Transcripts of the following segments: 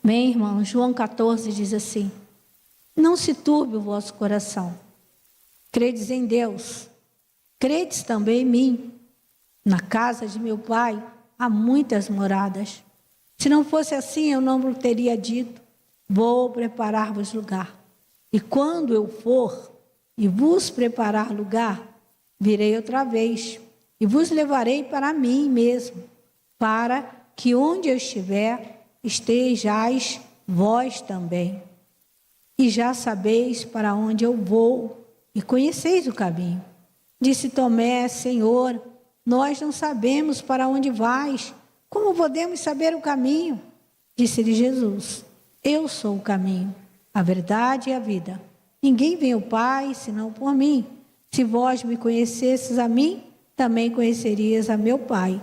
Bem, irmão, João 14 diz assim: não se turbe o vosso coração. Credes em Deus, credes também em mim. Na casa de meu pai há muitas moradas. Se não fosse assim, eu não vos teria dito: vou preparar-vos lugar. E quando eu for e vos preparar lugar, virei outra vez e vos levarei para mim mesmo, para que onde eu estiver, estejais vós também. E já sabeis para onde eu vou e conheceis o caminho. Disse Tomé: Senhor, nós não sabemos para onde vais, como podemos saber o caminho? Disse-lhe Jesus: eu sou o caminho, a verdade e a vida. Ninguém vem ao Pai senão por mim. Se vós me conhecesses a mim, também conhecerias a meu Pai.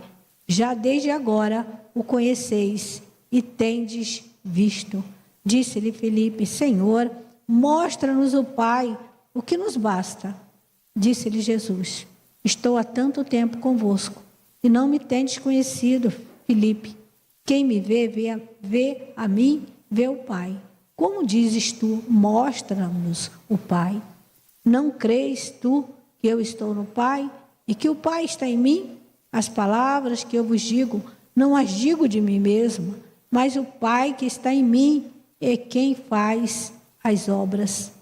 Já desde agora o conheceis e tendes visto. Disse-lhe Filipe: Senhor, mostra-nos o Pai, o que nos basta. Disse-lhe Jesus: estou há tanto tempo convosco e não me tendes conhecido, Filipe. Quem me vê, vê a mim, vê o Pai. Como dizes tu: mostra-nos o Pai? Não crês tu que eu estou no Pai e que o Pai está em mim? As palavras que eu vos digo, não as digo de mim mesma, mas o Pai que está em mim é quem faz as obras.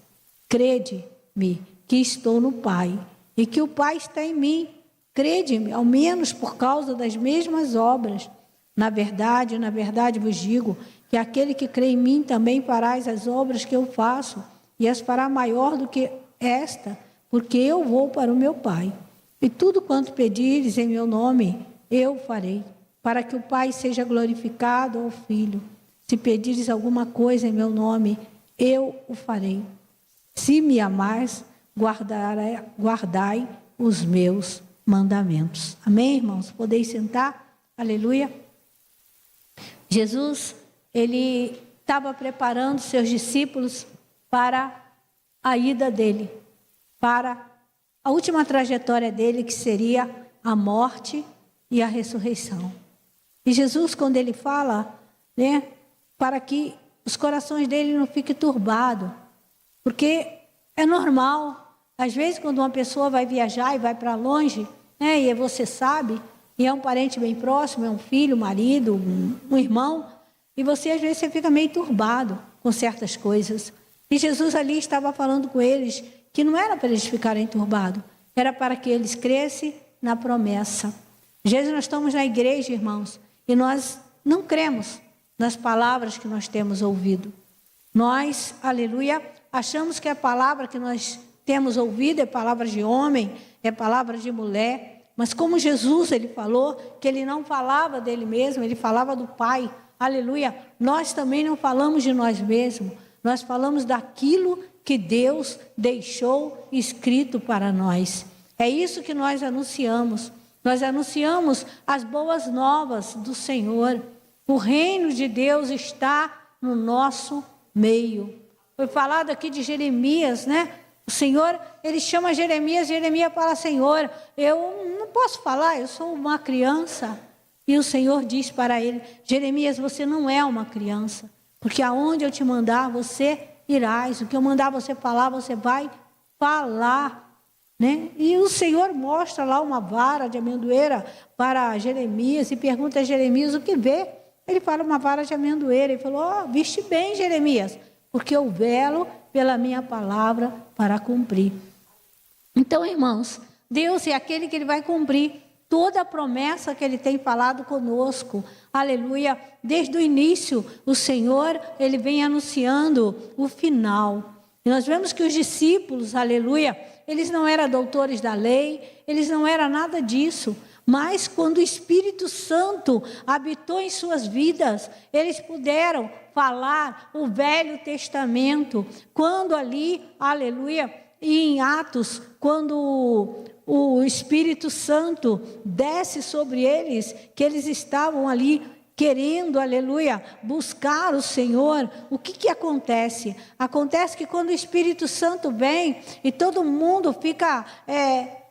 Crede-me que estou no Pai e que o Pai está em mim. Crede-me, ao menos por causa das mesmas obras. Na verdade vos digo que aquele que crê em mim também fará as obras que eu faço, e as fará maior do que esta, porque eu vou para o meu Pai. E tudo quanto pedires em meu nome, eu farei, para que o Pai seja glorificado ao Filho. Se pedires alguma coisa em meu nome, eu o farei. Se me amais, guardai os meus mandamentos. Amém, irmãos? Podeis sentar? Aleluia. Jesus, ele estava preparando seus discípulos para a ida dele, para a última trajetória dele, que seria a morte e a ressurreição. E Jesus, quando ele fala, né, para que os corações dele não fiquem turbados, porque é normal, às vezes quando uma pessoa vai viajar e vai para longe, né, e você sabe, e é um parente bem próximo, é um filho, um marido, um irmão, e você às vezes você fica meio turbado com certas coisas. E Jesus ali estava falando com eles que não era para eles ficarem turbados, era para que eles crescem na promessa. Às vezes nós estamos na igreja, irmãos, e nós não cremos nas palavras que nós temos ouvido. Nós, aleluia, achamos que a palavra que nós temos ouvido é palavra de homem, é palavra de mulher, mas como Jesus, ele falou que ele não falava dele mesmo, ele falava do Pai, aleluia, nós também não falamos de nós mesmos, nós falamos daquilo que Deus deixou escrito para nós. É isso que nós anunciamos as boas novas do Senhor. O reino de Deus está no nosso meio. Foi falado aqui de Jeremias, né? O Senhor, ele chama Jeremias fala: Senhor, eu não posso falar, eu sou uma criança. E o Senhor diz para ele: Jeremias, você não é uma criança, porque aonde eu te mandar, você irás. O que eu mandar você falar, você vai falar, né? E o Senhor mostra lá uma vara de amendoeira para Jeremias e pergunta a Jeremias o que vê. Ele fala: uma vara de amendoeira. Ele falou: viste bem, Jeremias, porque eu velo pela minha palavra para cumprir. Então, irmãos, Deus é aquele que ele vai cumprir toda a promessa que ele tem falado conosco. Aleluia. Desde o início, o Senhor, ele vem anunciando o final. E nós vemos que os discípulos, aleluia, eles não eram doutores da lei, eles não eram nada disso. Mas quando o Espírito Santo habitou em suas vidas, eles puderam falar o Velho Testamento. Quando ali, aleluia, e em Atos, quando o Espírito Santo desce sobre eles, que eles estavam ali querendo, aleluia, buscar o Senhor, o que acontece? Acontece que quando o Espírito Santo vem e todo mundo fica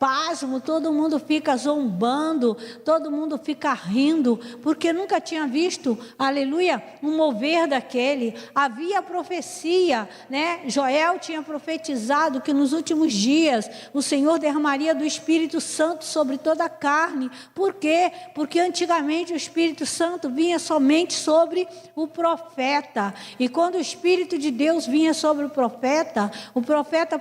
pasmo, todo mundo fica zombando, todo mundo fica rindo, porque nunca tinha visto, aleluia, um mover daquele. Havia profecia, né? Joel tinha profetizado que nos últimos dias o Senhor derramaria do Espírito Santo sobre toda a carne. Por quê? Porque antigamente o Espírito Santo vinha somente sobre o profeta, e quando o Espírito de Deus vinha sobre o profeta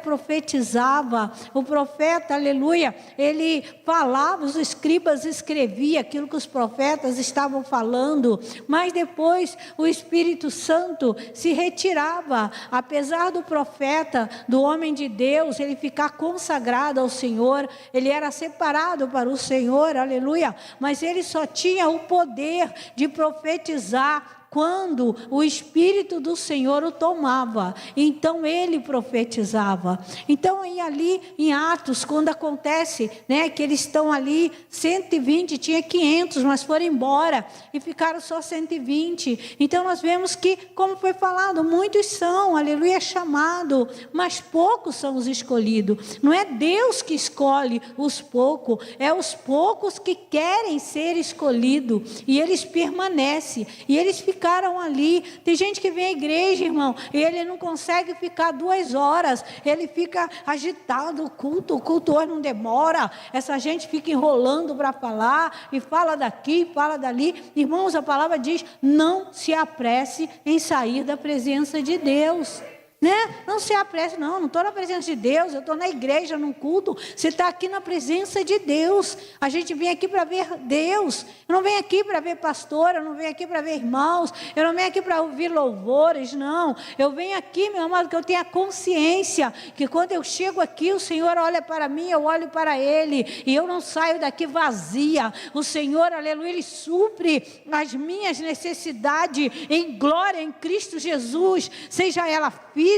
profetizava, o profeta, aleluia, ele falava, os escribas escreviam aquilo que os profetas estavam falando, mas depois o Espírito Santo se retirava, apesar do profeta, do homem de Deus, ele ficar consagrado ao Senhor, ele era separado para o Senhor, aleluia, mas ele só tinha o poder de profetizar quando o Espírito do Senhor o tomava, então ele profetizava. Então aí ali em Atos, quando acontece, né, que eles estão ali, 120, tinha 500, mas foram embora, e ficaram só 120, então nós vemos que, como foi falado, muitos são, aleluia, chamados, mas poucos são os escolhidos. Não é Deus que escolhe os poucos, é os poucos que querem ser escolhidos, e eles permanecem, e eles ficaram ali. Tem gente que vem à igreja, irmão, e ele não consegue ficar 2 horas, ele fica agitado, o culto hoje não demora, essa gente fica enrolando para falar, e fala daqui, fala dali. Irmãos, a palavra diz, não se apresse em sair da presença de Deus, né? Não se apresse, não estou na presença de Deus, eu estou na igreja, num culto. Você está aqui na presença de Deus. A gente vem aqui para ver Deus. Eu não venho aqui para ver pastor, eu não venho aqui para ver irmãos, eu não venho aqui para ouvir louvores, não. Eu venho aqui, meu amado, que eu tenha consciência que quando eu chego aqui, o Senhor olha para mim, eu olho para Ele, e eu não saio daqui vazia. O Senhor, aleluia, Ele supre as minhas necessidades em glória em Cristo Jesus, seja ela física,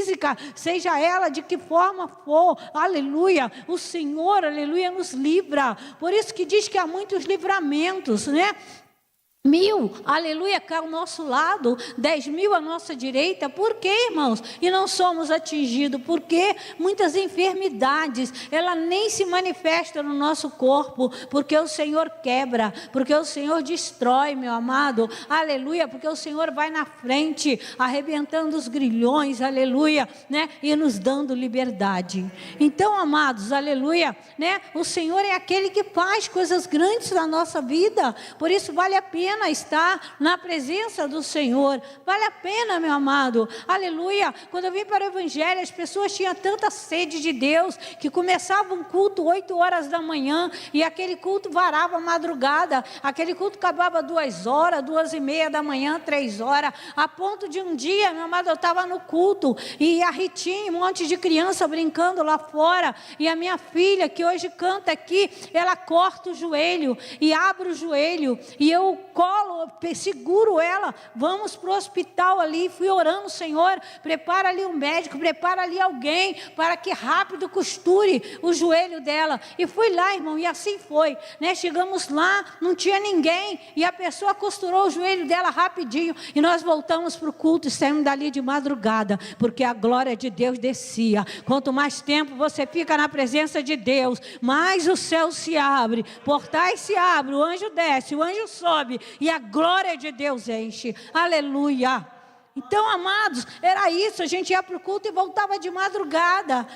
seja ela de que forma for, aleluia, o Senhor, aleluia, nos livra. Por isso que diz que há muitos livramentos, né? 1000, aleluia, cá ao nosso lado, 10.000 à nossa direita. Por quê, irmãos? E não somos atingidos, porque muitas enfermidades, ela nem se manifesta no nosso corpo, porque o Senhor quebra, porque o Senhor destrói, meu amado, aleluia, porque o Senhor vai na frente, arrebentando os grilhões, aleluia, né, e nos dando liberdade. Então, amados, aleluia, né, o Senhor é aquele que faz coisas grandes na nossa vida, por isso vale a pena estar na presença do Senhor, vale a pena, meu amado, aleluia. Quando eu vim para o Evangelho, as pessoas tinham tanta sede de Deus, que começava um culto 8 horas da manhã, e aquele culto varava a madrugada, aquele culto acabava 2 horas, 2:30 da manhã, 3 horas, a ponto de um dia, meu amado, eu estava no culto, e a Ritinha, um monte de criança brincando lá fora, e a minha filha, que hoje canta aqui, ela corta o joelho, e abre o joelho, e eu seguro ela, vamos para o hospital ali, fui orando, Senhor, prepara ali um médico, prepara ali alguém, para que rápido costure o joelho dela, e fui lá, irmão, e assim foi, né? Chegamos lá, não tinha ninguém, e a pessoa costurou o joelho dela rapidinho, e nós voltamos para o culto, e saímos dali de madrugada, porque a glória de Deus descia. Quanto mais tempo você fica na presença de Deus, mais o céu se abre, portais se abrem, o anjo desce, o anjo sobe, e a glória de Deus enche, aleluia. Então, amados, era isso, a gente ia para o culto e voltava de madrugada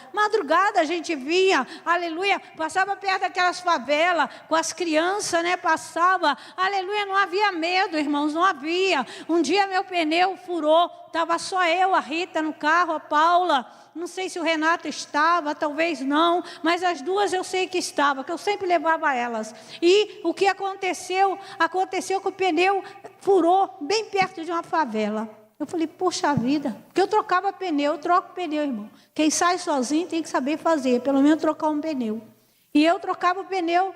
a gente vinha, aleluia, passava perto daquelas favelas, com as crianças, né, passava, aleluia, não havia medo, irmãos, não havia. Um dia meu pneu furou, estava só eu, a Rita no carro, a Paula, não sei se o Renato estava, talvez não, mas as duas eu sei que estava, que eu sempre levava elas. E o que aconteceu? Aconteceu que o pneu furou bem perto de uma favela. Eu falei, poxa vida, porque eu trocava pneu, eu troco pneu, irmão. Quem sai sozinho tem que saber fazer, pelo menos trocar um pneu. E eu trocava o pneu,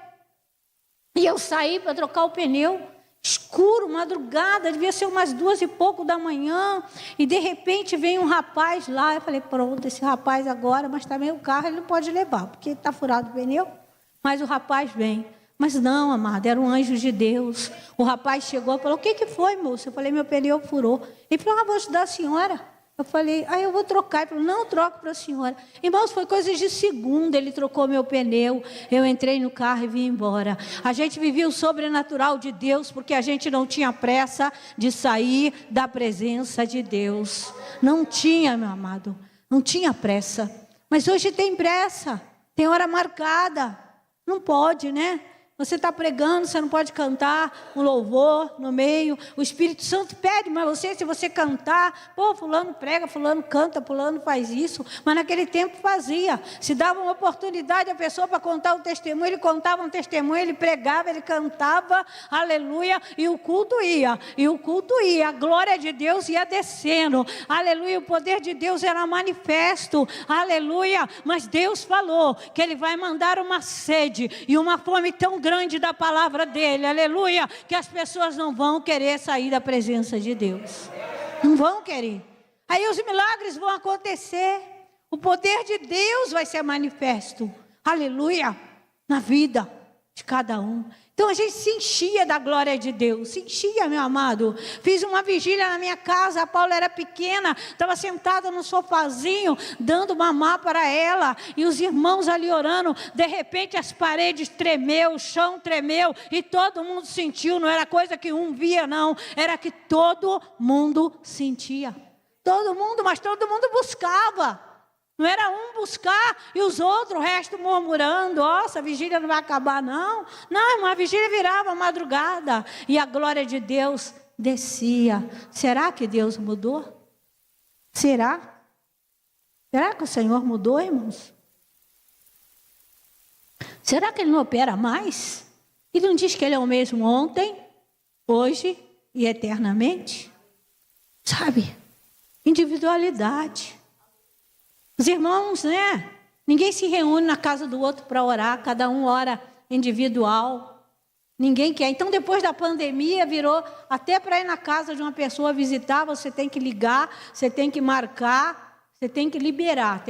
e eu saí para trocar o pneu, escuro, madrugada, devia ser umas 2:00 da manhã, e de repente vem um rapaz lá, eu falei, pronto, esse rapaz agora, mas também o carro ele não pode levar, porque está furado o pneu, mas o rapaz vem. Mas não, amado, era um anjo de Deus. O rapaz chegou e falou, o que foi, moço? Eu falei, meu pneu furou. Ele falou, vou ajudar a senhora. Eu falei, eu vou trocar. Ele falou, não, troco para a senhora. Irmãos, foi coisa de segundo, ele trocou meu pneu. Eu entrei no carro e vim embora. A gente vivia o sobrenatural de Deus, porque a gente não tinha pressa de sair da presença de Deus. Não tinha, meu amado, não tinha pressa. Mas hoje tem pressa, tem hora marcada. Não pode, né? Você está pregando, você não pode cantar um louvor no meio. O Espírito Santo pede, mas se você cantar, fulano prega, fulano canta, fulano faz isso. Mas naquele tempo fazia. Se dava uma oportunidade a pessoa para contar um testemunho, ele contava um testemunho, ele pregava, ele cantava, aleluia, e o culto ia. A glória de Deus ia descendo, aleluia, o poder de Deus era manifesto, aleluia. Mas Deus falou que Ele vai mandar uma sede e uma fome tão grande da palavra dele, aleluia, que as pessoas não vão querer sair da presença de Deus, não vão querer. Aí os milagres vão acontecer, o poder de Deus vai ser manifesto, aleluia, na vida de cada um. Então a gente se enchia da glória de Deus, se enchia, meu amado. Fiz uma vigília na minha casa, a Paula era pequena, estava sentada no sofazinho, dando mamar para ela, e os irmãos ali orando. De repente as paredes tremeu, o chão tremeu, e todo mundo sentiu. Não era coisa que um via, não, era que todo mundo sentia. Todo mundo, mas todo mundo buscava. Não era um buscar e os outros, o resto murmurando, nossa, a vigília não vai acabar, não. Não, irmã, a vigília virava madrugada e a glória de Deus descia. Será que Deus mudou? Será? Será que o Senhor mudou, irmãos? Será que Ele não opera mais? Ele não diz que Ele é o mesmo ontem, hoje e eternamente? Sabe? Individualidade. Os irmãos, né? Ninguém se reúne na casa do outro para orar, cada um ora individual. Ninguém quer. Então, depois da pandemia, virou até para ir na casa de uma pessoa visitar, você tem que ligar, você tem que marcar, você tem que liberar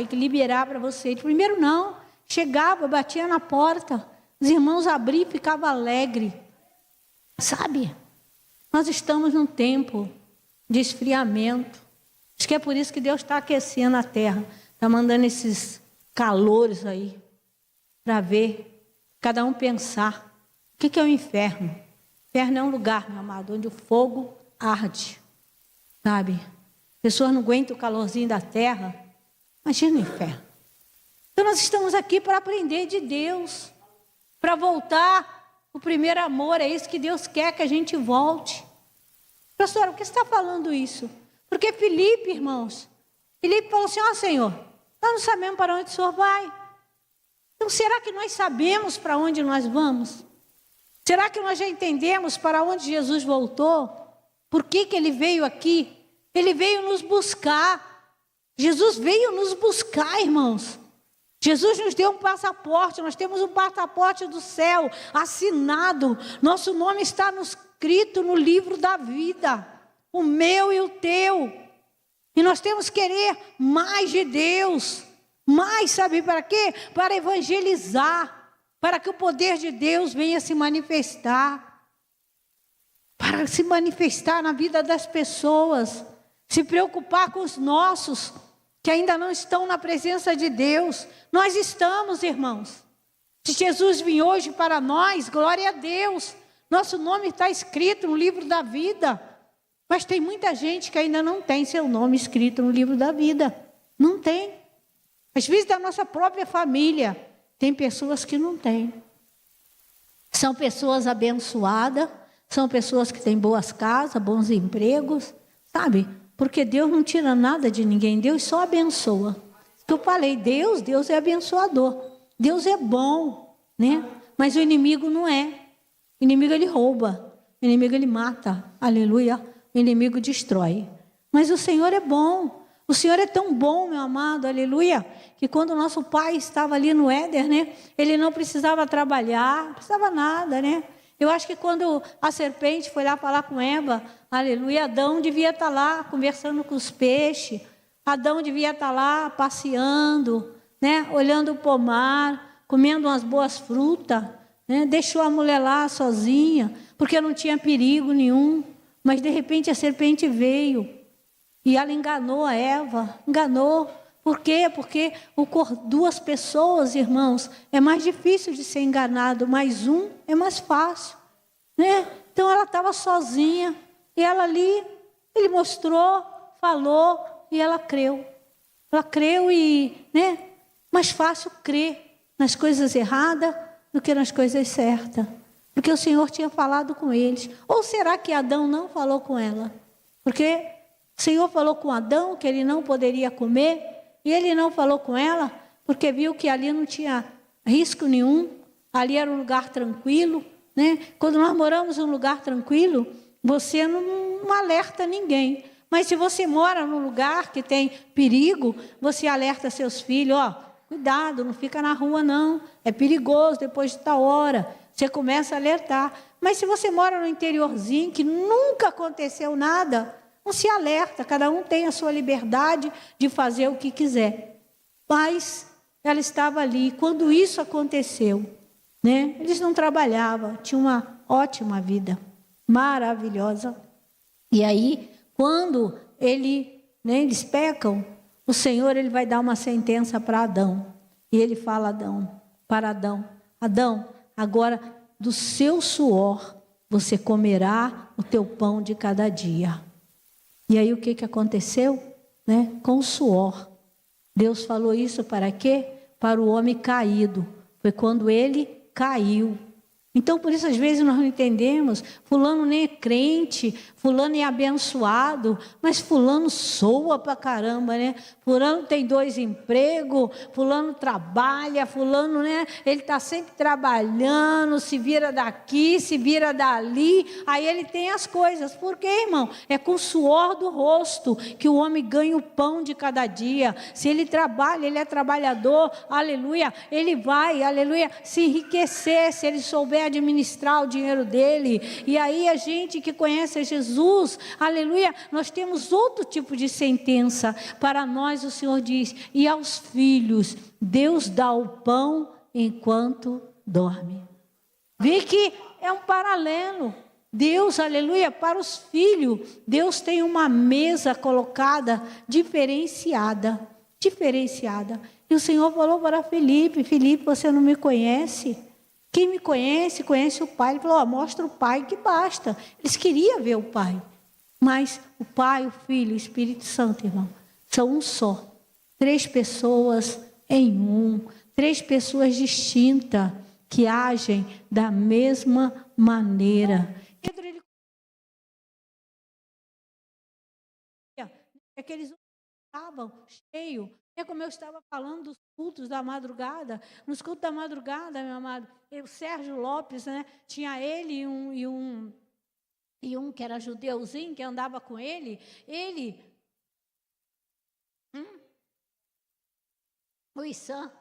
para você. Primeiro não, chegava, batia na porta, os irmãos abriam e ficavam alegres. Sabe? Nós estamos num tempo de esfriamento. Acho que é por isso que Deus está aquecendo a terra. Está mandando esses calores aí, para ver, cada um pensar. O que é o inferno? O inferno é um lugar, meu amado, onde o fogo arde, sabe? As pessoas não aguentam o calorzinho da terra. Imagina o inferno. Então nós estamos aqui para aprender de Deus, para voltar o primeiro amor. É isso que Deus quer que a gente volte. Pastora, por que você está falando isso? Porque Filipe, irmãos, Filipe falou assim, Senhor, nós não sabemos para onde o Senhor vai. Então, será que nós sabemos para onde nós vamos? Será que nós já entendemos para onde Jesus voltou? Por que Ele veio aqui? Ele veio nos buscar. Jesus veio nos buscar, irmãos. Jesus nos deu um passaporte. Nós temos um passaporte do céu, assinado. Nosso nome está escrito no livro da vida. O meu e o teu. E nós temos que querer mais de Deus. Mais, sabe para quê? Para evangelizar. Para que o poder de Deus venha se manifestar. Para se manifestar na vida das pessoas. Se preocupar com os nossos, que ainda não estão na presença de Deus. Nós estamos, irmãos. Se Jesus vir hoje para nós, glória a Deus. Nosso nome está escrito no livro da vida. Mas tem muita gente que ainda não tem seu nome escrito no livro da vida. Não tem. Às vezes da nossa própria família, tem pessoas que não têm. São pessoas abençoadas, são pessoas que têm boas casas, bons empregos, sabe? Porque Deus não tira nada de ninguém, Deus só abençoa. Eu falei, Deus é abençoador. Deus é bom, né? Mas o inimigo não é. O inimigo ele rouba, o inimigo ele mata, aleluia. O inimigo destrói. Mas o Senhor é bom. O Senhor é tão bom, meu amado, aleluia, que quando o nosso pai estava ali no Éden, né, ele não precisava trabalhar, não precisava nada, né? Eu acho que quando a serpente foi lá falar com Eva, aleluia, Adão devia estar lá conversando com os peixes, Adão devia estar lá passeando, né, olhando o pomar, comendo umas boas frutas, né, deixou a mulher lá sozinha, porque não tinha perigo nenhum. Mas de repente a serpente veio. E ela enganou a Eva, enganou. Por quê? Porque duas pessoas, irmãos, é mais difícil de ser enganado, mas um é mais fácil, né? Então ela estava sozinha, e ela ali, ele mostrou, falou, e ela creu. Ela creu e, né? Mais fácil crer nas coisas erradas do que nas coisas certas. Porque o Senhor tinha falado com eles. Ou será que Adão não falou com ela? Porque o Senhor falou com Adão que ele não poderia comer, e ele não falou com ela, porque viu que ali não tinha risco nenhum, ali era um lugar tranquilo, né? Quando nós moramos em um lugar tranquilo, você não alerta ninguém. Mas se você mora num lugar que tem perigo, você alerta seus filhos, cuidado, não fica na rua não, é perigoso depois de tal hora. Você começa a alertar. Mas se você mora no interiorzinho, que nunca aconteceu nada, não se alerta, cada um tem a sua liberdade de fazer o que quiser. Mas ela estava ali, quando isso aconteceu, né? Eles não trabalhavam, tinham uma ótima vida, maravilhosa. E aí, quando eles pecam, o Senhor ele vai dar uma sentença para Adão. E ele fala para Adão, Adão, agora do seu suor você comerá o teu pão de cada dia. E aí o que aconteceu? Né? Com o suor. Deus falou isso para quê? Para o homem caído. Foi quando ele caiu. Então, por isso, às vezes, nós não entendemos. Fulano nem é crente, fulano é abençoado, mas fulano soa pra caramba, né? Fulano tem 2 empregos, fulano trabalha, fulano, né? Ele está sempre trabalhando, se vira daqui, se vira dali, aí ele tem as coisas. Por quê, irmão? É com o suor do rosto que o homem ganha o pão de cada dia. Se ele trabalha, ele é trabalhador, aleluia, ele vai, aleluia, se enriquecer, se ele souber administrar o dinheiro dele. E aí a gente que conhece Jesus, aleluia, nós temos outro tipo de sentença. Para nós o Senhor diz, e aos filhos Deus dá o pão enquanto dorme. Vê que é um paralelo. Deus, aleluia, para os filhos, Deus tem uma mesa colocada diferenciada. E o Senhor falou para Filipe, Filipe, você não me conhece? Quem me conhece, conhece o Pai. Ele falou, mostra o Pai que basta. Eles queriam ver o Pai. Mas o Pai, o Filho, o Espírito Santo, irmão, são um só. 3 pessoas em um. 3 pessoas distintas que agem da mesma maneira. Pedro, ele... Aqueles estavam cheios. É como eu estava falando dos cultos da madrugada. Nos cultos da madrugada, meu amado, o Sérgio Lopes, né, tinha ele e um que era judeuzinho, que andava com ele. O Issan.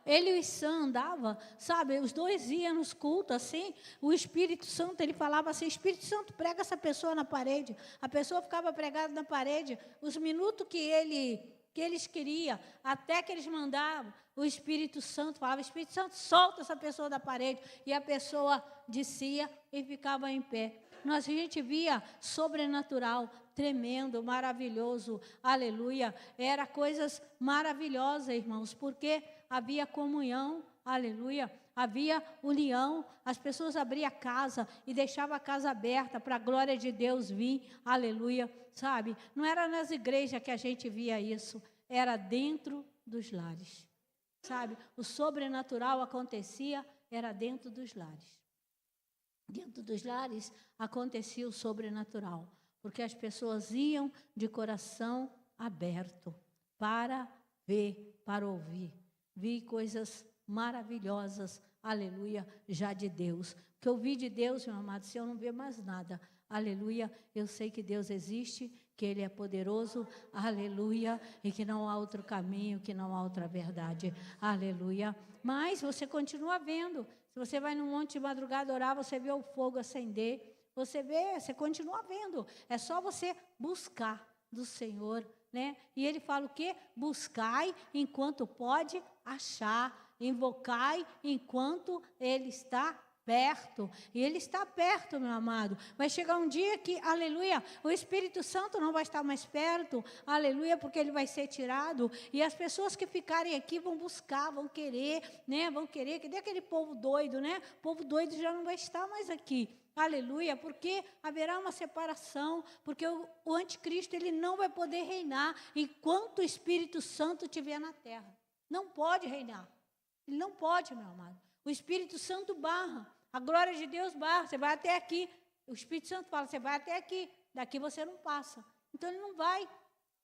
Ele e o Issan andavam, sabe, os 2 iam nos cultos assim, o Espírito Santo, ele falava assim, Espírito Santo, prega essa pessoa na parede. A pessoa ficava pregada na parede, os minutos que eles queriam, até que eles mandavam, o Espírito Santo falava, Espírito Santo, solta essa pessoa da parede, e a pessoa descia e ficava em pé. A gente via sobrenatural, tremendo, maravilhoso, aleluia, era coisas maravilhosas, irmãos, porque havia comunhão, aleluia, havia união, as pessoas abriam a casa e deixavam a casa aberta para a glória de Deus vir, aleluia, sabe, não era nas igrejas que a gente via isso, era dentro dos lares, sabe, o sobrenatural acontecia, era dentro dos lares. Dentro dos lares acontecia o sobrenatural, porque as pessoas iam de coração aberto para ver, para ouvir. Vi coisas maravilhosas, aleluia, já de Deus. O que eu vi de Deus, meu amado, se eu não ver mais nada, aleluia, eu sei que Deus existe, que Ele é poderoso, aleluia, e que não há outro caminho, que não há outra verdade, aleluia. Mas você continua vendo. Se você vai no monte de madrugada orar, você vê o fogo acender, você continua vendo. É só você buscar do Senhor, né? E Ele fala o quê? Buscai enquanto pode achar, invocai enquanto Ele está perto, e Ele está perto, meu amado. Vai chegar um dia que, aleluia, o Espírito Santo não vai estar mais perto, aleluia, porque Ele vai ser tirado, e as pessoas que ficarem aqui vão buscar, vão querer, né, cadê aquele povo doido, né? O povo doido já não vai estar mais aqui, aleluia, porque haverá uma separação, porque o anticristo, ele não vai poder reinar, enquanto o Espírito Santo estiver na terra, não pode reinar, ele não pode, meu amado. O Espírito Santo barra, a glória de Deus barra, você vai até aqui. O Espírito Santo fala, você vai até aqui, daqui você não passa. Então ele não vai,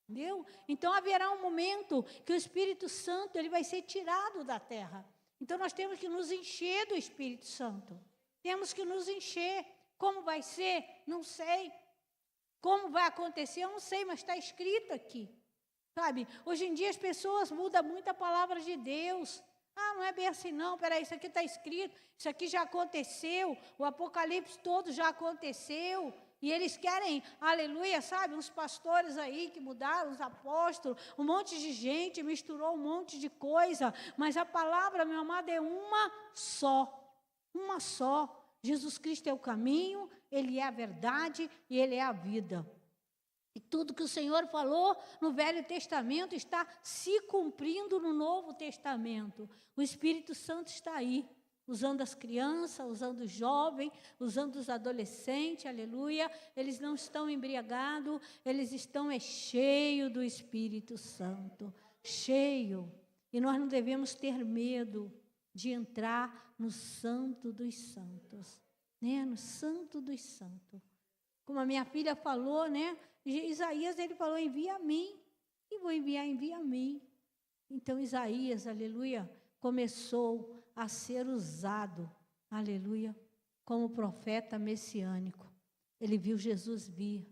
entendeu? Então haverá um momento que o Espírito Santo ele vai ser tirado da terra. Então nós temos que nos encher do Espírito Santo. Temos que nos encher. Como vai ser? Não sei. Como vai acontecer? Eu não sei, mas está escrito aqui. Sabe? Hoje em dia as pessoas mudam muito a palavra de Deus. Ah, não é bem assim não, peraí, isso aqui está escrito, isso aqui já aconteceu, o Apocalipse todo já aconteceu, e eles querem, aleluia, sabe, uns pastores aí que mudaram, os apóstolos, um monte de gente, misturou um monte de coisa, mas a palavra, meu amado, é uma só, Jesus Cristo é o caminho, Ele é a verdade e Ele é a vida. E tudo que o Senhor falou no Velho Testamento está se cumprindo no Novo Testamento. O Espírito Santo está aí, usando as crianças, usando os jovens, usando os adolescentes, aleluia. Eles não estão embriagados, eles estão cheios do Espírito Santo, cheio. E nós não devemos ter medo de entrar no Santo dos Santos, né? No Santo dos Santos. Como a minha filha falou, né? Isaías, ele falou, envia a mim. E vou envia a mim. Então, Isaías, aleluia, começou a ser usado, aleluia, como profeta messiânico. Ele viu Jesus vir.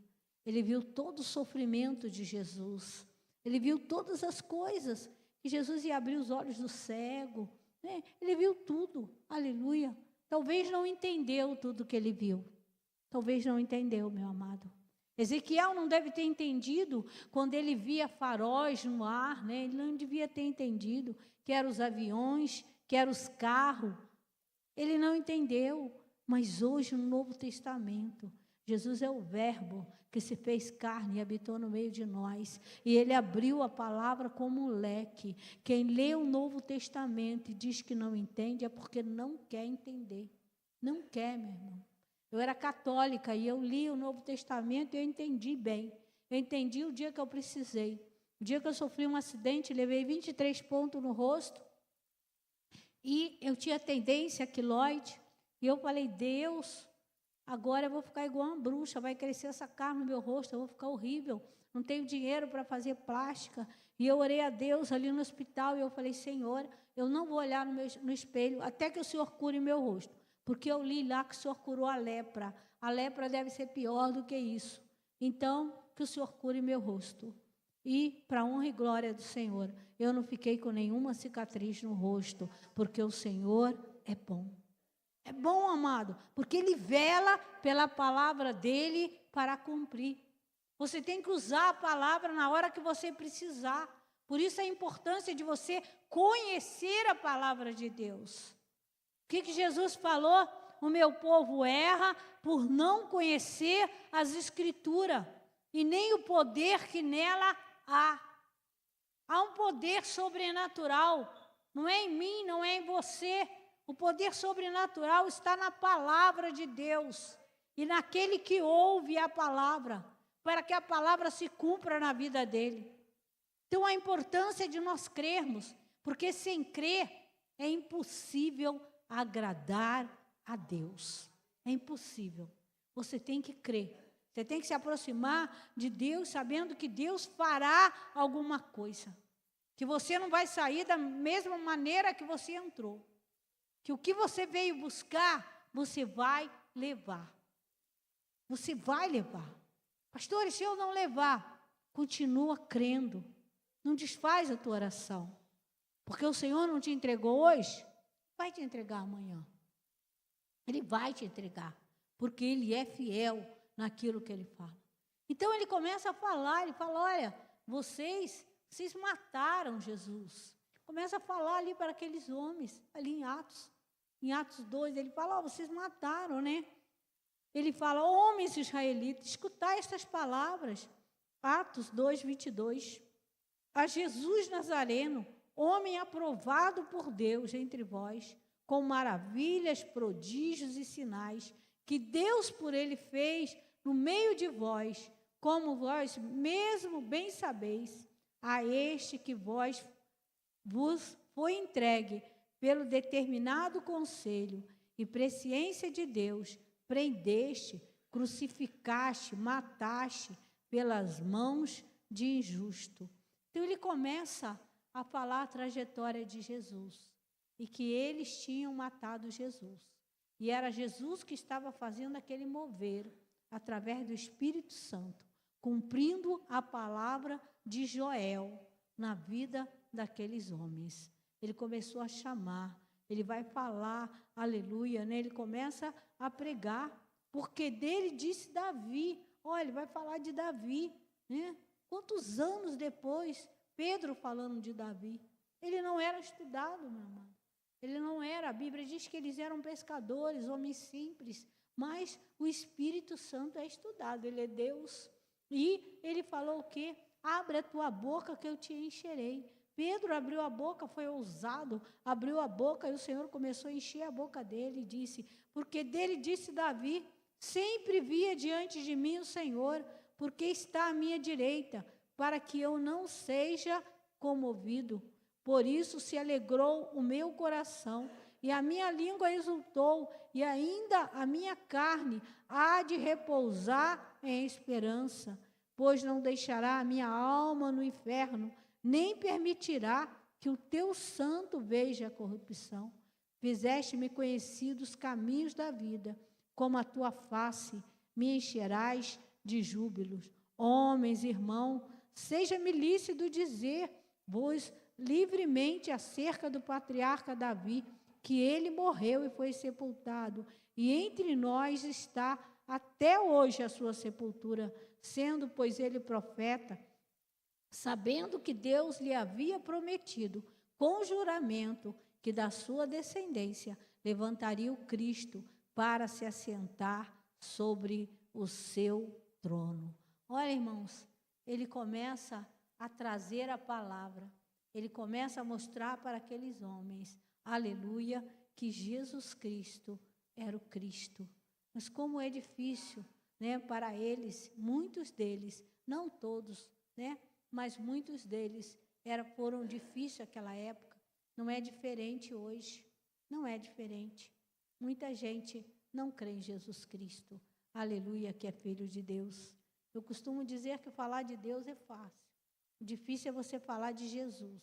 Ele viu todo o sofrimento de Jesus. Ele viu todas as coisas. Que Jesus ia abrir os olhos do cego. Né? Ele viu tudo, aleluia. Talvez não entendeu tudo que ele viu. Talvez não entendeu, meu amado. Ezequiel não deve ter entendido quando ele via faróis no ar, né? Ele não devia ter entendido que eram os aviões, que eram os carros. Ele não entendeu, mas hoje no Novo Testamento, Jesus é o verbo que se fez carne e habitou no meio de nós. E ele abriu a palavra como um leque. Quem lê o Novo Testamento e diz que não entende é porque não quer entender. Não quer, meu irmão. Eu era católica e eu li o Novo Testamento e eu entendi bem. Eu entendi o dia que eu precisei. O dia que eu sofri um acidente, levei 23 pontos no rosto. E eu tinha tendência a quiloide. E eu falei, Deus, agora eu vou ficar igual uma bruxa. Vai crescer essa carne no meu rosto, eu vou ficar horrível. Não tenho dinheiro para fazer plástica. E eu orei a Deus ali no hospital e eu falei, Senhor, eu não vou olhar no espelho até que o Senhor cure meu rosto. Porque eu li lá que o Senhor curou a lepra. A lepra deve ser pior do que isso. Então, que o Senhor cure meu rosto. E, para a honra e glória do Senhor, eu não fiquei com nenhuma cicatriz no rosto, porque o Senhor é bom. É bom, amado, porque Ele vela pela palavra dEle para cumprir. Você tem que usar a palavra na hora que você precisar. Por isso a importância de você conhecer a palavra de Deus. O que Jesus falou? O meu povo erra por não conhecer as Escrituras e nem o poder que nela há. Há um poder sobrenatural, não é em mim, não é em você. O poder sobrenatural está na palavra de Deus e naquele que ouve a palavra, para que a palavra se cumpra na vida dele. Então a importância de nós crermos, porque sem crer é impossível agradar a Deus. É impossível. Você tem que crer. Você tem que se aproximar de Deus sabendo que Deus fará alguma coisa. Que você não vai sair da mesma maneira que você entrou. Que o que você veio buscar, você vai levar. Você vai levar. Pastor, e se eu não levar? Continua crendo. Não desfaz a tua oração. Porque o Senhor não te entregou hoje, vai te entregar amanhã. Ele vai te entregar, porque Ele é fiel naquilo que Ele fala. Então Ele começa a falar, Ele fala, olha, vocês mataram Jesus. Começa a falar ali para aqueles homens, ali em Atos em Atos 2, ele fala, vocês mataram, né? Ele fala, homens israelitas, escutai estas palavras. Atos 2, 22. A Jesus Nazareno, homem aprovado por Deus entre vós, com maravilhas, prodígios e sinais, que Deus por ele fez no meio de vós, como vós mesmo bem sabeis, a este que vos foi entregue pelo determinado conselho e presciência de Deus, prendeste, crucificaste, mataste pelas mãos de injusto. Então ele começa a falar a trajetória de Jesus e que eles tinham matado Jesus. E era Jesus que estava fazendo aquele mover através do Espírito Santo, cumprindo a palavra de Joel na vida daqueles homens. Ele começou a chamar, ele vai falar, aleluia, né? Ele começa a pregar, porque dele disse Davi. Olha, ele vai falar de Davi, né? Quantos anos depois, Pedro falando de Davi. Ele não era estudado, meu amado. Ele não era. A Bíblia diz que eles eram pescadores, homens simples, mas o Espírito Santo é estudado, ele é Deus. E ele falou o quê? Abre a tua boca que eu te encherei. Pedro abriu a boca, foi ousado, abriu a boca e o Senhor começou a encher a boca dele e disse, porque dele disse Davi, sempre via diante de mim o Senhor, porque está à minha direita, para que eu não seja comovido. Por isso se alegrou o meu coração, e a minha língua exultou, e ainda a minha carne há de repousar em esperança, pois não deixará a minha alma no inferno, nem permitirá que o teu santo veja a corrupção. Fizeste-me conhecer os caminhos da vida, como a tua face me encherás de júbilos. Homens, irmão, seja-me lícito dizer-vos livremente acerca do patriarca Davi, que ele morreu e foi sepultado, e entre nós está até hoje a sua sepultura, sendo, pois, ele profeta, sabendo que Deus lhe havia prometido, com juramento, que da sua descendência levantaria o Cristo para se assentar sobre o seu trono. Olha, irmãos, ele começa a trazer a palavra, ele começa a mostrar para aqueles homens, aleluia, que Jesus Cristo era o Cristo. Mas como é difícil, né, para eles, muitos deles, não todos, né, mas muitos deles foram difíceis naquela época. Não é diferente hoje, não é diferente. Muita gente não crê em Jesus Cristo, aleluia, que é filho de Deus. Eu costumo dizer que falar de Deus é fácil. O difícil é você falar de Jesus.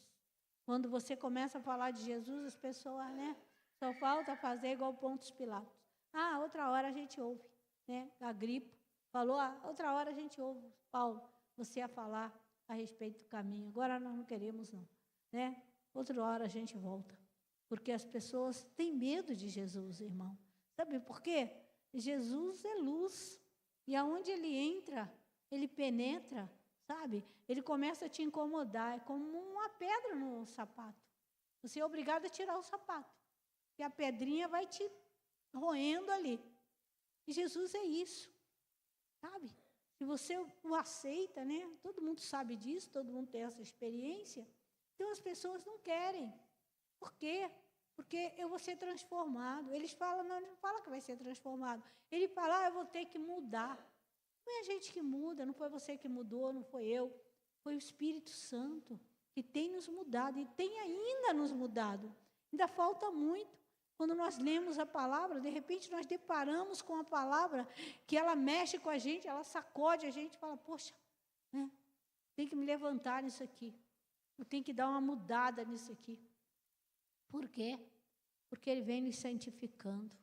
Quando você começa a falar de Jesus, as pessoas, né, só falta fazer igual Pontos Pilatos. Ah, outra hora a gente ouve, né, Agripa falou, outra hora a gente ouve, Paulo, você ia falar a respeito do caminho. Agora nós não queremos, não, né? Outra hora a gente volta. Porque as pessoas têm medo de Jesus, irmão. Sabe por quê? Jesus é luz. E aonde ele entra, ele penetra, sabe? Ele começa a te incomodar. É como uma pedra no sapato. Você é obrigado a tirar o sapato. E a pedrinha vai te roendo ali. E Jesus é isso, sabe? Se você o aceita, né? Todo mundo sabe disso, todo mundo tem essa experiência. Então as pessoas não querem. Por quê? Porque eu vou ser transformado. Eles falam, não, ele não fala que vai ser transformado. Ele fala, eu vou ter que mudar. Não é a gente que muda, não foi você que mudou, não foi eu. Foi o Espírito Santo que tem nos mudado e tem ainda nos mudado. Ainda falta muito. Quando nós lemos a palavra, de repente nós deparamos com a palavra que ela mexe com a gente, ela sacode a gente e fala, poxa, né, tem que me levantar nisso aqui. Eu tenho que dar uma mudada nisso aqui. Por quê? Porque ele vem nos santificando.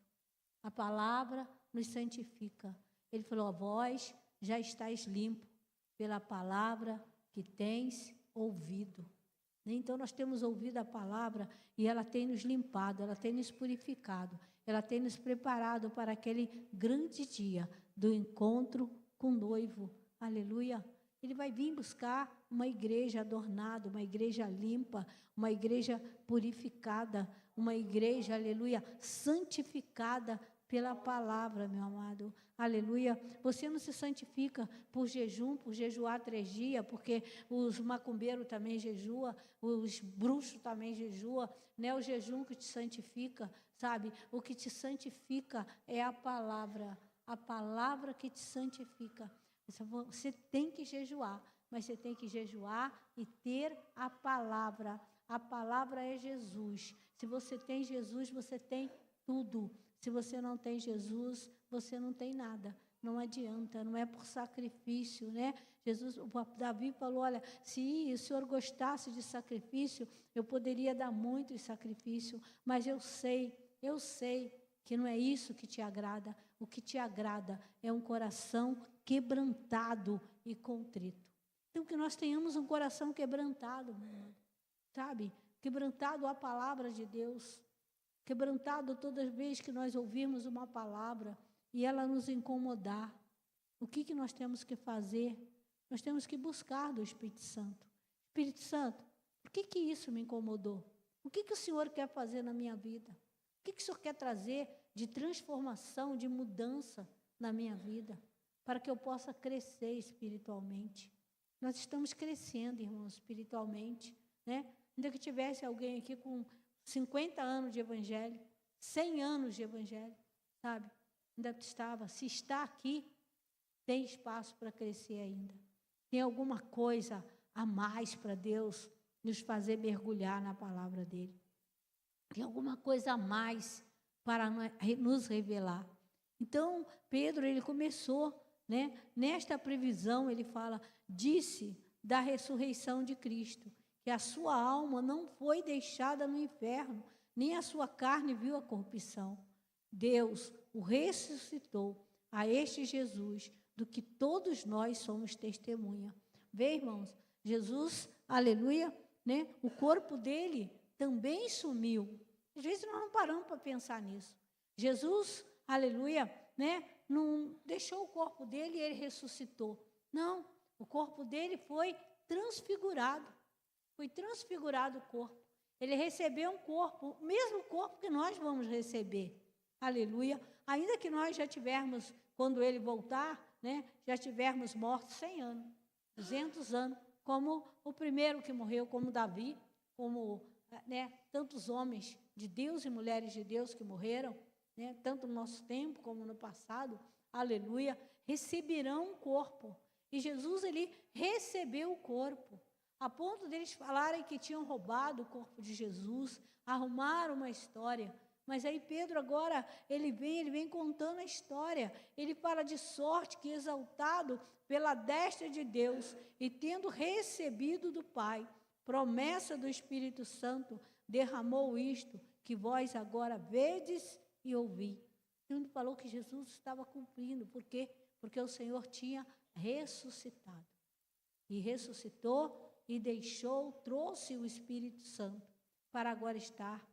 A palavra nos santifica. Ele falou, vós já estáis limpo pela palavra que tens ouvido. Então, nós temos ouvido a palavra e ela tem nos limpado, ela tem nos purificado, ela tem nos preparado para aquele grande dia do encontro com o noivo. Aleluia! Ele vai vir buscar uma igreja adornada, uma igreja limpa, uma igreja purificada, uma igreja, aleluia, santificada pela palavra, meu amado, aleluia. Você não se santifica por jejum, por jejuar 3 dias, porque os macumbeiros também jejuam, os bruxos também jejuam, não é o jejum que te santifica, sabe? O que te santifica é a palavra que te santifica. Você tem que jejuar, mas você tem que jejuar e ter a palavra. A palavra é Jesus. Se você tem Jesus, você tem tudo. Se você não tem Jesus, você não tem nada. Não adianta, não é por sacrifício, né? Davi falou, olha, se o Senhor gostasse de sacrifício, eu poderia dar muito de sacrifício, mas eu sei que não é isso que te agrada. O que te agrada é um coração quebrantado e contrito. Então, que nós tenhamos um coração quebrantado, meu irmão, sabe? Quebrantado à palavra de Deus. Quebrantado todas as vezes que nós ouvimos uma palavra e ela nos incomodar. O que nós temos que fazer? Nós temos que buscar do Espírito Santo. Espírito Santo, por que isso me incomodou? O que o Senhor quer fazer na minha vida? O que o Senhor quer trazer de transformação, de mudança na minha vida? Para que eu possa crescer espiritualmente. Nós estamos crescendo, irmãos, espiritualmente, né? Ainda que tivesse alguém aqui com 50 anos de evangelho, 100 anos de evangelho, sabe? Ainda estava. Se está aqui, tem espaço para crescer ainda. Tem alguma coisa a mais para Deus nos fazer mergulhar na palavra dele. Tem alguma coisa a mais para nos revelar. Então, Pedro, ele começou, né? Nesta previsão, ele fala, disse da ressurreição de Cristo, que a sua alma não foi deixada no inferno, nem a sua carne viu a corrupção. Deus o ressuscitou a este Jesus, do que todos nós somos testemunha. Vê, irmãos, Jesus, aleluia, né? O corpo dele também sumiu. Às vezes nós não paramos para pensar nisso. Jesus, aleluia, né? Não deixou o corpo dele e ele ressuscitou. Não, o corpo dele foi transfigurado. Foi transfigurado o corpo. Ele recebeu um corpo, o mesmo corpo que nós vamos receber. Aleluia. Ainda que nós já tivermos, quando ele voltar, né, já tivermos mortos 100 anos, 200 anos, como o primeiro que morreu, como Davi, como, né, tantos homens de Deus e mulheres de Deus que morreram, né, tanto no nosso tempo como no passado, aleluia, receberão um corpo. E Jesus, ele recebeu o corpo. A ponto deles falarem que tinham roubado o corpo de Jesus, arrumaram uma história. Mas aí Pedro agora, ele vem contando a história. Ele fala de sorte que exaltado pela destra de Deus e tendo recebido do Pai, promessa do Espírito Santo, derramou isto que vós agora vedes e ouvi. Então ele falou que Jesus estava cumprindo. Por quê? Porque o Senhor tinha ressuscitado. E ressuscitou e trouxe o Espírito Santo para agora estar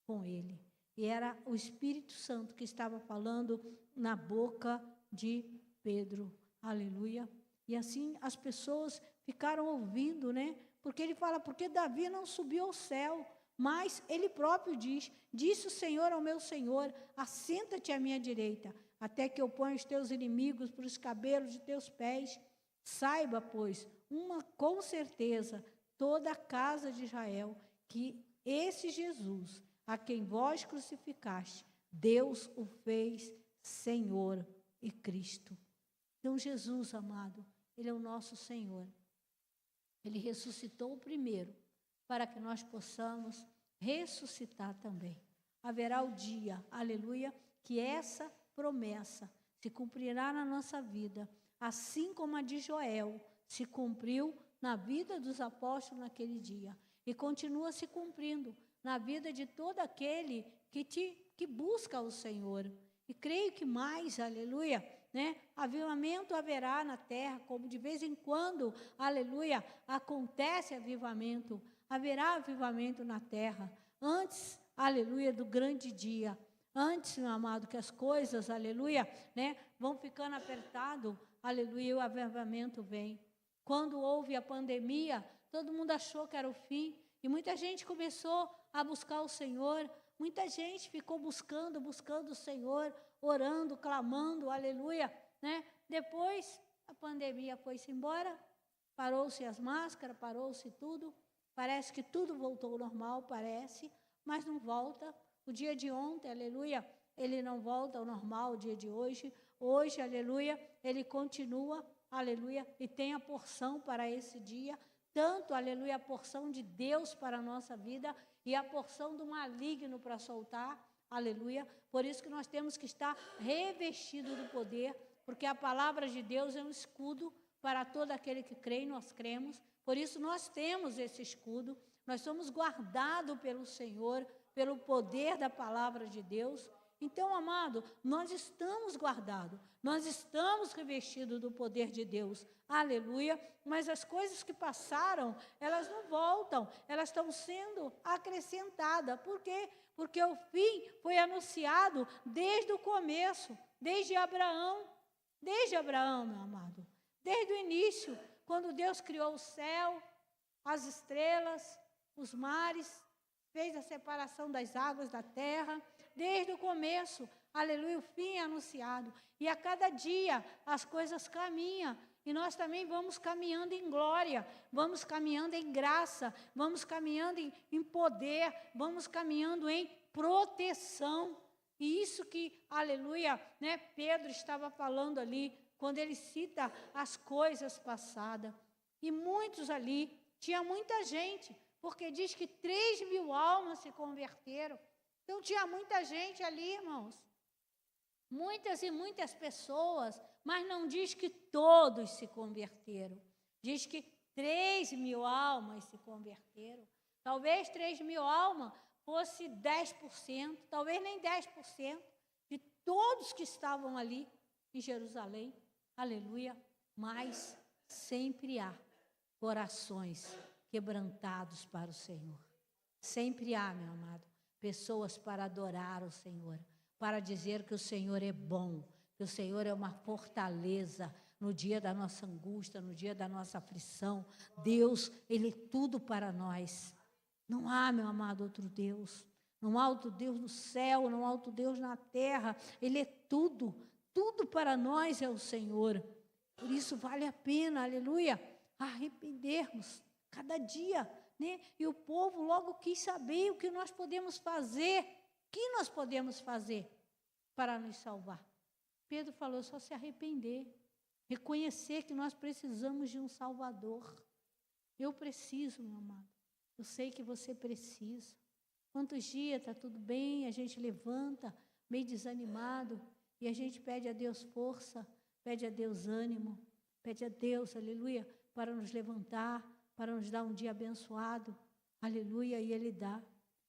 com ele. E era o Espírito Santo que estava falando na boca de Pedro. Aleluia. E assim as pessoas ficaram ouvindo, né? Porque ele fala, porque Davi não subiu ao céu, mas ele próprio disse o Senhor ao meu Senhor, assenta-te à minha direita, até que eu ponha os teus inimigos por os cabelos de teus pés. Saiba, pois, com certeza, toda a casa de Israel, que esse Jesus, a quem vós crucificaste, Deus o fez Senhor e Cristo. Então, Jesus, amado, ele é o nosso Senhor. Ele ressuscitou o primeiro, para que nós possamos ressuscitar também. Haverá o dia, aleluia, que essa promessa se cumprirá na nossa vida, assim como a de Joel se cumpriu na vida dos apóstolos naquele dia. E continua se cumprindo na vida de todo aquele que busca o Senhor. E creio que mais, aleluia, né? Avivamento haverá na terra, como de vez em quando, aleluia, acontece avivamento. Haverá avivamento na terra. Antes, aleluia, do grande dia. Antes, meu amado, que as coisas, aleluia, né, vão ficando apertado, aleluia, o avivamento vem. Quando houve a pandemia, todo mundo achou que era o fim, e muita gente começou a buscar o Senhor, Muita gente ficou buscando o Senhor, orando, clamando, aleluia, né? Depois a pandemia foi-se embora, parou-se as máscaras, parou-se tudo, parece que tudo voltou ao normal, parece, mas não volta. O dia de ontem, aleluia, ele não volta ao normal, o dia de hoje. Hoje, aleluia, ele continua, aleluia, e tem a porção para esse dia, tanto, aleluia, a porção de Deus para a nossa vida e a porção do maligno para soltar, aleluia. Por isso que nós temos que estar revestidos do poder, porque a palavra de Deus é um escudo para todo aquele que crê, e nós cremos. Por isso nós temos esse escudo, nós somos guardados pelo Senhor, pelo poder da palavra de Deus. Então, amado, nós estamos guardados, nós estamos revestidos do poder de Deus, aleluia, mas as coisas que passaram, elas não voltam, elas estão sendo acrescentadas. Por quê? Porque o fim foi anunciado desde o começo, desde Abraão, meu amado, desde o início, quando Deus criou o céu, as estrelas, os mares, fez a separação das águas da terra, desde o começo, aleluia, o fim é anunciado. E a cada dia as coisas caminham, e nós também vamos caminhando em glória, vamos caminhando em graça, vamos caminhando em poder, vamos caminhando em proteção. E isso que, aleluia, né, Pedro estava falando ali, quando ele cita as coisas passadas. E muitos ali, tinha muita gente, porque diz que 3.000 almas se converteram. Então tinha muita gente ali, irmãos. Muitas e muitas pessoas, mas não diz que todos se converteram. Diz que 3.000 almas se converteram. Talvez 3.000 almas fosse 10%, talvez nem 10% de todos que estavam ali em Jerusalém. Aleluia. Mas sempre há corações quebrantados para o Senhor. Sempre há, meu amado, pessoas para adorar o Senhor, para dizer que o Senhor é bom, que o Senhor é uma fortaleza no dia da nossa angústia, no dia da nossa aflição. Deus, Ele é tudo para nós. Não há, meu amado, outro Deus. Não há outro Deus no céu, não há outro Deus na terra. Ele é tudo, tudo para nós é o Senhor. Por isso vale a pena, aleluia, arrependermos cada dia, né? E o povo logo quis saber o que nós podemos fazer, para nos salvar. Pedro falou, só se arrepender, reconhecer que nós precisamos de um Salvador. Eu preciso, meu amado, eu sei que você precisa. Quantos dias está tudo bem, a gente levanta meio desanimado e a gente pede a Deus força, pede a Deus ânimo, pede a Deus, aleluia, para nos levantar, para nos dar um dia abençoado, aleluia, e Ele dá.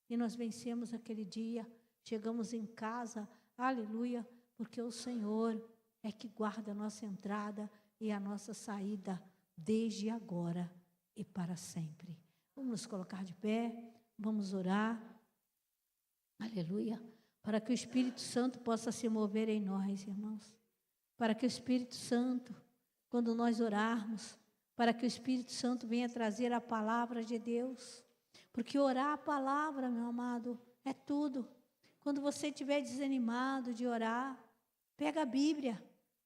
E nós vencemos aquele dia, chegamos em casa, aleluia, porque o Senhor é que guarda a nossa entrada e a nossa saída, desde agora e para sempre. Vamos nos colocar de pé, vamos orar, aleluia, para que o Espírito Santo possa se mover em nós, irmãos, para que o Espírito Santo, quando nós orarmos, para que o Espírito Santo venha trazer a palavra de Deus, porque orar a palavra, meu amado, é tudo. Quando você estiver desanimado de orar, pega a Bíblia,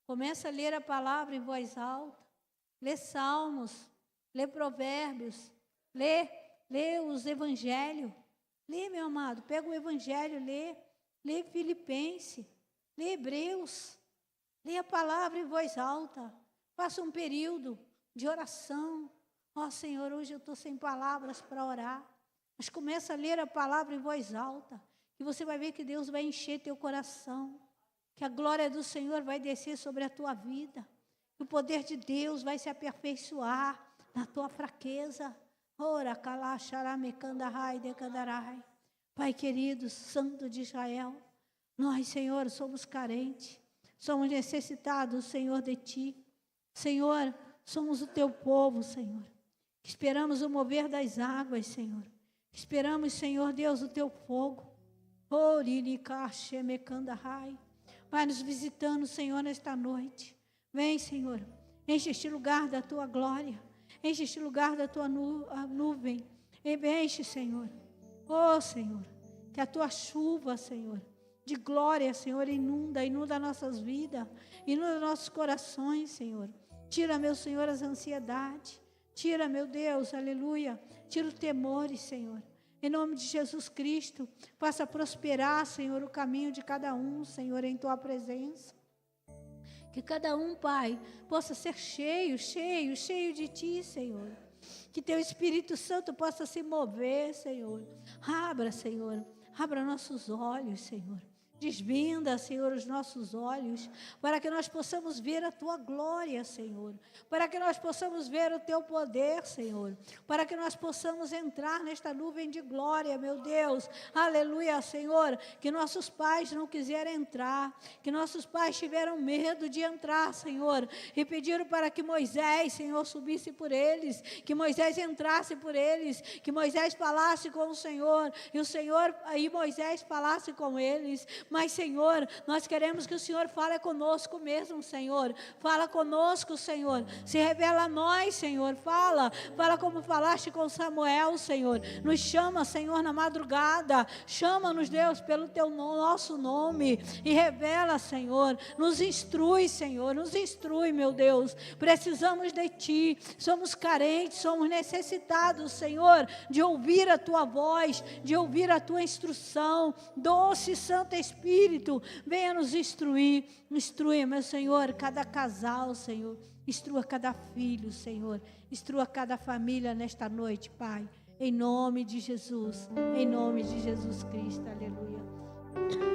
começa a ler a palavra em voz alta, lê Salmos, lê Provérbios, lê os Evangelhos, lê, meu amado, pega o Evangelho, lê Filipenses, lê Hebreus, lê a palavra em voz alta, faça um período de oração. Ó Senhor, hoje eu estou sem palavras para orar, mas começa a ler a palavra em voz alta, que você vai ver que Deus vai encher teu coração, que a glória do Senhor vai descer sobre a tua vida, que o poder de Deus vai se aperfeiçoar na tua fraqueza. Ora, calá, xará, mecandarai, decandarai. Pai querido, Santo de Israel, nós, Senhor, somos carentes, somos necessitados, Senhor, de Ti. Senhor, somos o Teu povo, Senhor, que esperamos o mover das águas, Senhor. Esperamos, Senhor Deus, o Teu fogo. Vai nos visitando, Senhor, nesta noite. Vem, Senhor, enche este lugar da Tua glória, enche este lugar da Tua nuvem. Enche, Senhor. Oh, Senhor, Que a tua chuva, Senhor, de glória, Senhor, inunda nossas vidas, inunda nossos corações, Senhor. Tira, meu Senhor, as ansiedades. Tira, meu Deus, aleluia. Tira os temores, Senhor. Em nome de Jesus Cristo, faça prosperar, Senhor, o caminho de cada um, Senhor, em tua presença. Que cada um, Pai, possa ser cheio de ti, Senhor. Que teu Espírito Santo possa se mover, Senhor. Abra, Senhor, abra nossos olhos, Senhor. Desvinda, Senhor, os nossos olhos, para que nós possamos ver a tua glória, Senhor. Para que nós possamos ver o teu poder, Senhor. Para que nós possamos entrar nesta nuvem de glória, meu Deus. Aleluia, Senhor. Que nossos pais não quiseram entrar, que nossos pais tiveram medo de entrar, Senhor. E pediram para que Moisés, Senhor, subisse por eles, que Moisés entrasse por eles, que Moisés falasse com o Senhor, e o Senhor, aí Moisés falasse com eles. Mas, Senhor, nós queremos que o Senhor fale conosco mesmo, Senhor. Fala conosco, Senhor. Se revela a nós, Senhor. Fala como falaste com Samuel, Senhor. Nos chama, Senhor, na madrugada. Chama-nos, Deus, pelo nosso nome. E revela, Senhor. Nos instrui, Senhor. Nos instrui, meu Deus. Precisamos de Ti. Somos carentes, somos necessitados, Senhor, de ouvir a Tua voz, de ouvir a Tua instrução. Doce Santo Espírito, venha nos instruir. Instrua, meu Senhor, cada casal, Senhor. Instrua cada filho, Senhor. Instrua cada família nesta noite, Pai. Em nome de Jesus. Em nome de Jesus Cristo. Aleluia.